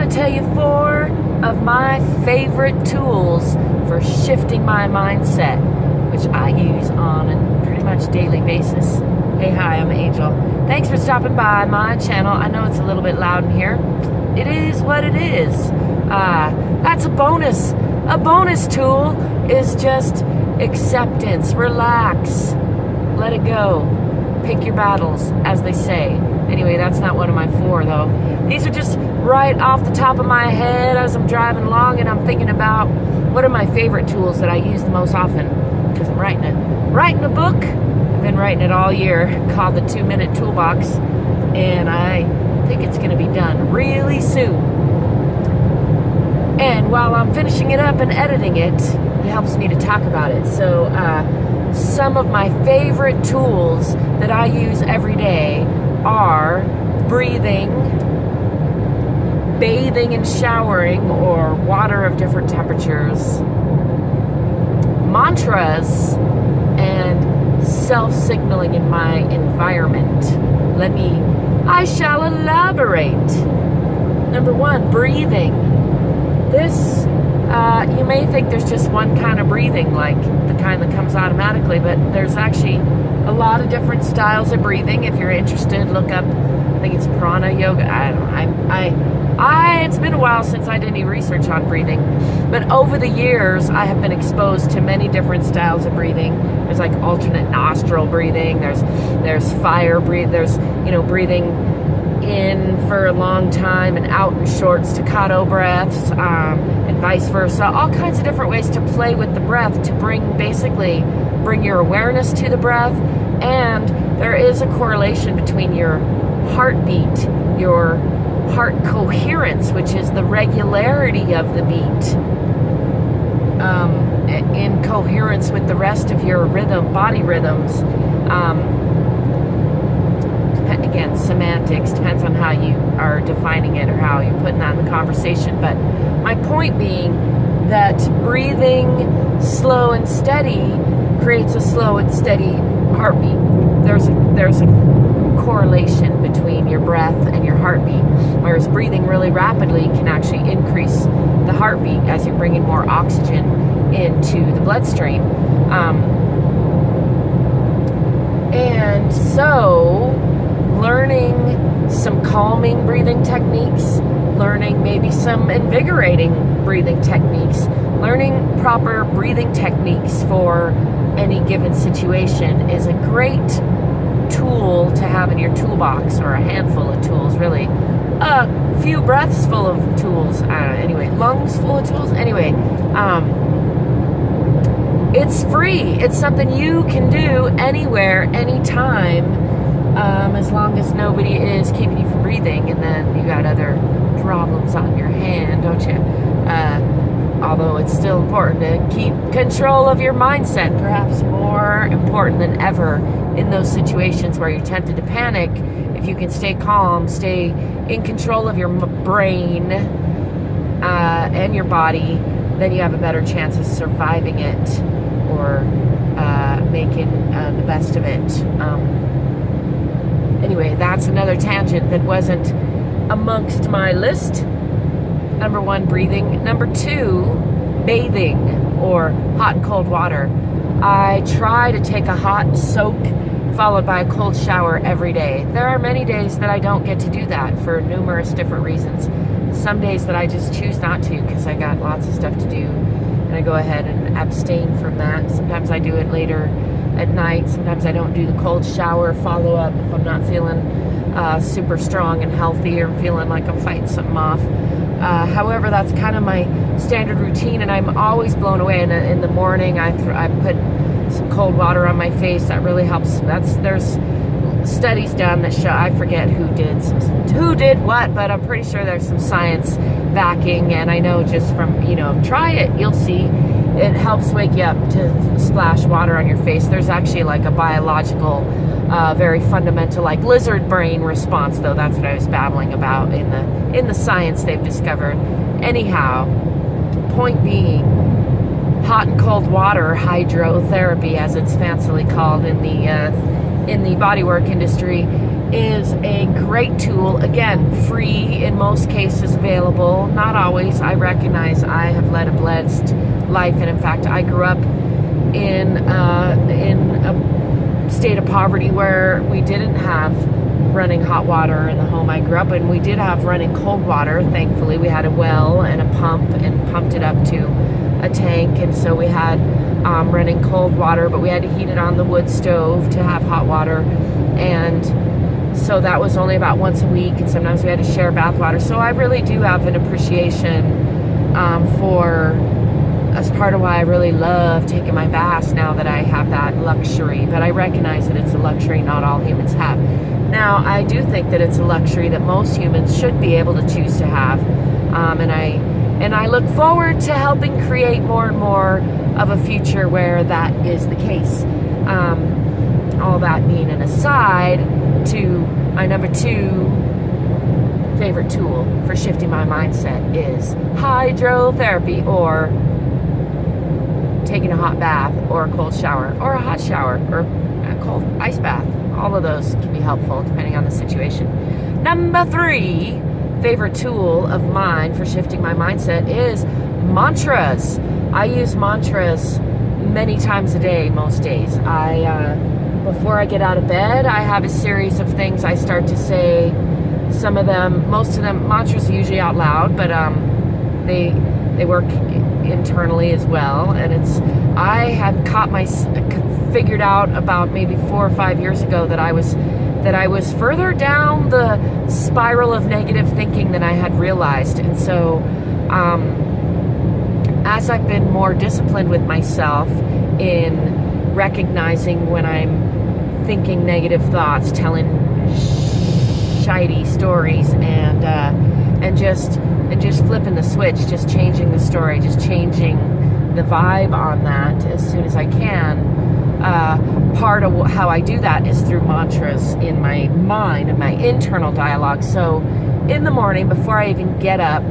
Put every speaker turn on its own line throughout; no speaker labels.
to tell you 4 of my favorite tools for shifting my mindset, which I use on a pretty much daily basis. Hey, hi, I'm Angel. Thanks for stopping by my channel. I know it's a little bit loud in here. It is what it is. That's a bonus. A bonus tool is just acceptance. Relax. Let it go. Pick your battles, as they say. Anyway, that's not one of my 4, though. These are just right off the top of my head as I'm driving along and I'm thinking about what are my favorite tools that I use the most often, because I'm writing a book. I've been writing it all year, called the 2-Minute Toolbox, and I think it's going to be done really soon. And while I'm finishing it up and editing it, it helps me to talk about it. So some of my favorite tools that I use every day are breathing, bathing and showering, or water of different temperatures, mantras, and self-signaling in my environment. I shall elaborate. Number 1, breathing. This, you may think there's just one kind of breathing, like the kind that comes automatically, but there's actually a lot of different styles of breathing. If you're interested, look up, I think it's prana yoga. It's been a while since I did any research on breathing, but over the years, I have been exposed to many different styles of breathing. There's like alternate nostril breathing, there's fire breathing, there's, breathing in for a long time and out in short staccato breaths, and vice versa. All kinds of different ways to play with the breath to bring your awareness to the breath. And there is a correlation between your heartbeat, your heart coherence, which is the regularity of the beat, in coherence with the rest of your body rhythms. Again, semantics, depends on how you are defining it or how you're putting that in the conversation. But my point being that breathing slow and steady creates a slow and steady heartbeat. There's a correlation between your breath and your heartbeat, whereas breathing really rapidly can actually increase the heartbeat as you're bringing more oxygen into the bloodstream. And so learning some calming breathing techniques, learning maybe some invigorating breathing techniques, learning proper breathing techniques for any given situation is a great tool to have in your toolbox, or a handful of tools, really. A few breaths full of tools. Lungs full of tools. It's free. It's something you can do anywhere, anytime, as long as nobody is keeping you from breathing, and then you got other problems on your hand, don't you? Although it's still important to keep control of your mindset, perhaps more important than ever in those situations where you're tempted to panic. If you can stay calm, stay in control of your brain and your body, then you have a better chance of surviving it, or making the best of it. Anyway, that's another tangent that wasn't amongst my list. Number 1, breathing. Number 2, bathing, or hot and cold water. I try to take a hot soak followed by a cold shower every day. There are many days that I don't get to do that for numerous different reasons. Some days that I just choose not to because I got lots of stuff to do, and I go ahead and abstain from that. Sometimes I do it later at night. Sometimes I don't do the cold shower follow-up if I'm not feeling super strong and healthy, or feeling like I'm fighting something off. However, that's kind of my standard routine, and I'm always blown away. In the morning, I put some cold water on my face. That really helps. There's studies done that show, I forget who did what, but I'm pretty sure there's some science backing, and I know just from, try it, you'll see. It helps wake you up to splash water on your face. There's actually like a biological, very fundamental, like lizard brain response, though. That's what I was babbling about in the science they've discovered. Anyhow, point being, hot and cold water hydrotherapy, as it's fancily called in the bodywork industry, is a great tool. Again, free in most cases, available. Not always. I recognize I have led a blessed life, and in fact, I grew up in a state of poverty where we didn't have running hot water in the home I grew up in. We did have running cold water. Thankfully, we had a well and a pump, and pumped it up to a tank, and so we had running cold water, but we had to heat it on the wood stove to have hot water, and so that was only about once a week, and sometimes we had to share bath water. So I really do have an appreciation for, as part of why I really love taking my baths now that I have that luxury. But I recognize that it's a luxury not all humans have. Now, I do think that it's a luxury that most humans should be able to choose to have, and I look forward to helping create more and more of a future where that is the case. All that being an aside, to my number 2 favorite tool for shifting my mindset is hydrotherapy, or taking a hot bath, or a cold shower, or a hot shower, or a cold ice bath. All of those can be helpful depending on the situation. Number 3 favorite tool of mine for shifting my mindset is mantras. I use mantras many times a day, most days. Before I get out of bed, I have a series of things I start to say. Some of them, most of them, mantras are usually out loud, but they work internally as well. And I had figured out about maybe 4 or 5 years ago that I was further down the spiral of negative thinking than I had realized. And so as I've been more disciplined with myself in recognizing when I'm thinking negative thoughts, telling shitey stories, and just flipping the switch, just changing the story, just changing the vibe on that as soon as I can. Part of how I do that is through mantras in my mind and my internal dialogue. So in the morning, before I even get up,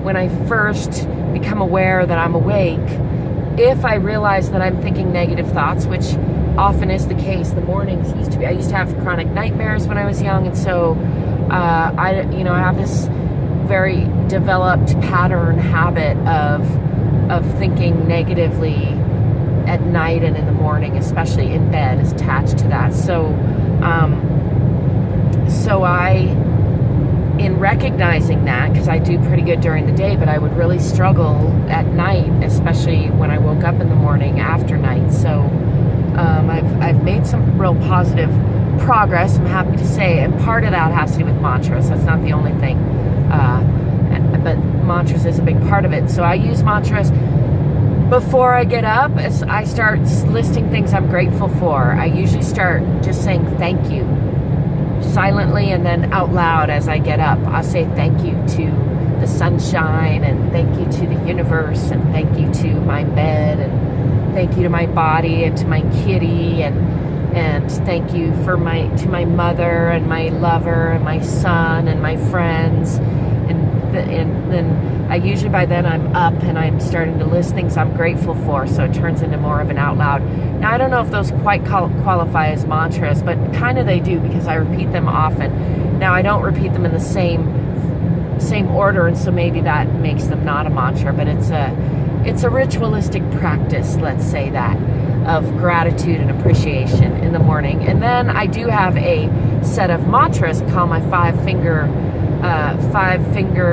when I first become aware that I'm awake, if I realize that I'm thinking negative thoughts, which often is the case, the mornings I used to have chronic nightmares when I was young, and so I have this very developed pattern habit of thinking negatively at night and in the morning, especially in bed, is attached to that. So in recognizing that, because I do pretty good during the day, but I would really struggle at night, especially when I woke up in the morning after night. So I've made some real positive progress, I'm happy to say, and part of that has to do with mantras. That's not the only thing, but mantras is a big part of it. So I use mantras before I get up. As I start listing things I'm grateful for, I usually start just saying thank you silently, and then out loud as I get up, I'll say thank you to the sunshine, and thank you to the universe, and thank you to my bed, and thank you to my body, and to my kitty, and thank you to my mother, and my lover, and my son, and my friends, and then I usually, by then, I'm up and I'm starting to list things I'm grateful for, so it turns into more of an out loud. Now, I don't know if those quite qualify as mantras, but kind of they do, because I repeat them often. Now, I don't repeat them in the same order, and so maybe that makes them not a mantra, but it's a ritualistic practice, let's say that, of gratitude and appreciation in the morning. And then I do have a set of mantras called my five finger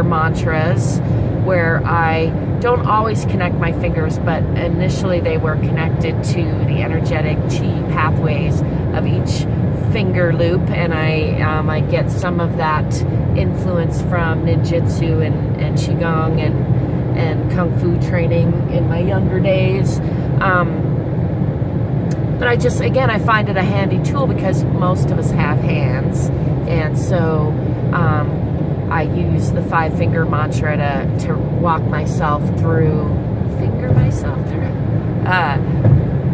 mantras, where I don't always connect my fingers, but initially they were connected to the energetic chi pathways of each finger loop, and I get some of that influence from ninjutsu and qigong and kung fu training in my younger days. But I find it a handy tool because most of us have hands, and so I use the five finger mantra to walk myself through,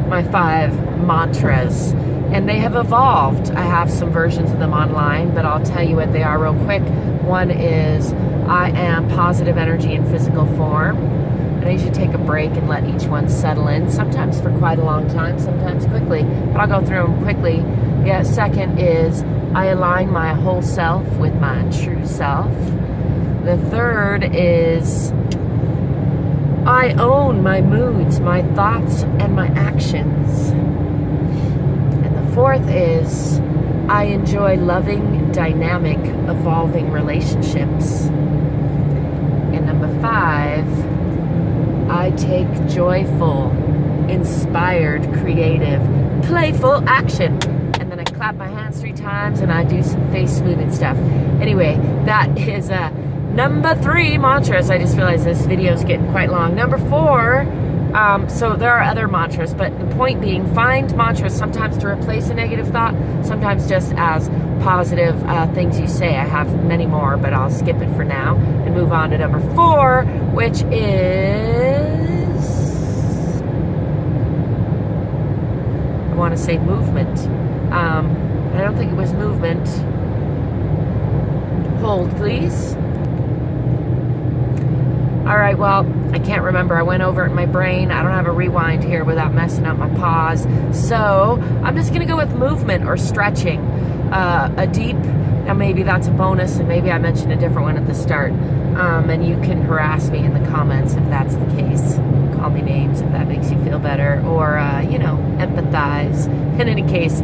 my five mantras. And they have evolved. I have some versions of them online, but I'll tell you what they are real quick. One is, I am positive energy in physical form. And I usually take a break and let each one settle in, sometimes for quite a long time, sometimes quickly, but I'll go through them quickly. Yeah, second is I align my whole self with my true self. The third is I own my moods, my thoughts, and my actions. And the fourth is I enjoy loving, dynamic, evolving relationships. And number 5, I take joyful, inspired, creative, playful action. And then I clap my hands 3 times and I do some face smoothing stuff. Anyway, that is number 3 mantras. I just realized this video is getting quite long. Number 4, so there are other mantras, but the point being, find mantras sometimes to replace a negative thought, sometimes just as positive things you say. I have many more, but I'll skip it for now and move on to number 4, which is, I want to say movement. I don't think it was movement. Hold, please. All right, well, I can't remember. I went over it in my brain. I don't have a rewind here without messing up my pause. So I'm just going to go with movement or stretching. A deep, now maybe that's a bonus, and maybe I mentioned a different one at the start. And you can harass me in the comments if that's the case. Call me names if that makes you feel better, or, empathize. In any case,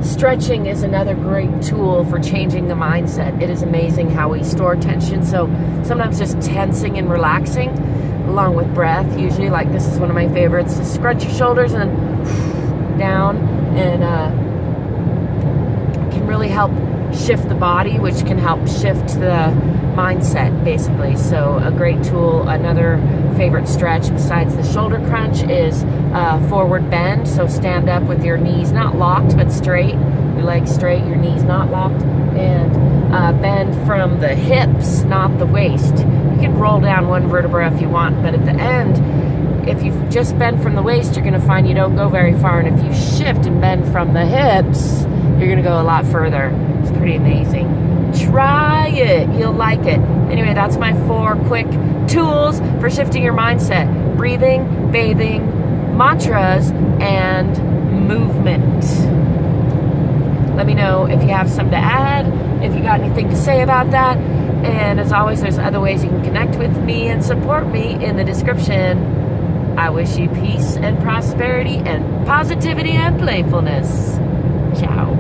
stretching is another great tool for changing the mindset. It is amazing how we store tension. So sometimes just tensing and relaxing, along with breath, usually, like this is one of my favorites. Just scrunch your shoulders and then down, and can really help shift the body, which can help shift the mindset, basically. So a great tool. Another favorite stretch besides the shoulder crunch is forward bend. So stand up with your knees not locked but straight, your legs straight, your knees not locked, and bend from the hips, not the waist. You can roll down one vertebra if you want, but at the end, if you just bend from the waist, you're going to find you don't go very far, and if you shift and bend from the hips, you're going to go a lot further. It's pretty amazing. Try it. You'll like it. Anyway, that's my 4 quick tools for shifting your mindset. Breathing, bathing, mantras, and movement. Let me know if you have something to add, if you got anything to say about that. And as always, there's other ways you can connect with me and support me in the description. I wish you peace and prosperity and positivity and playfulness. Ciao.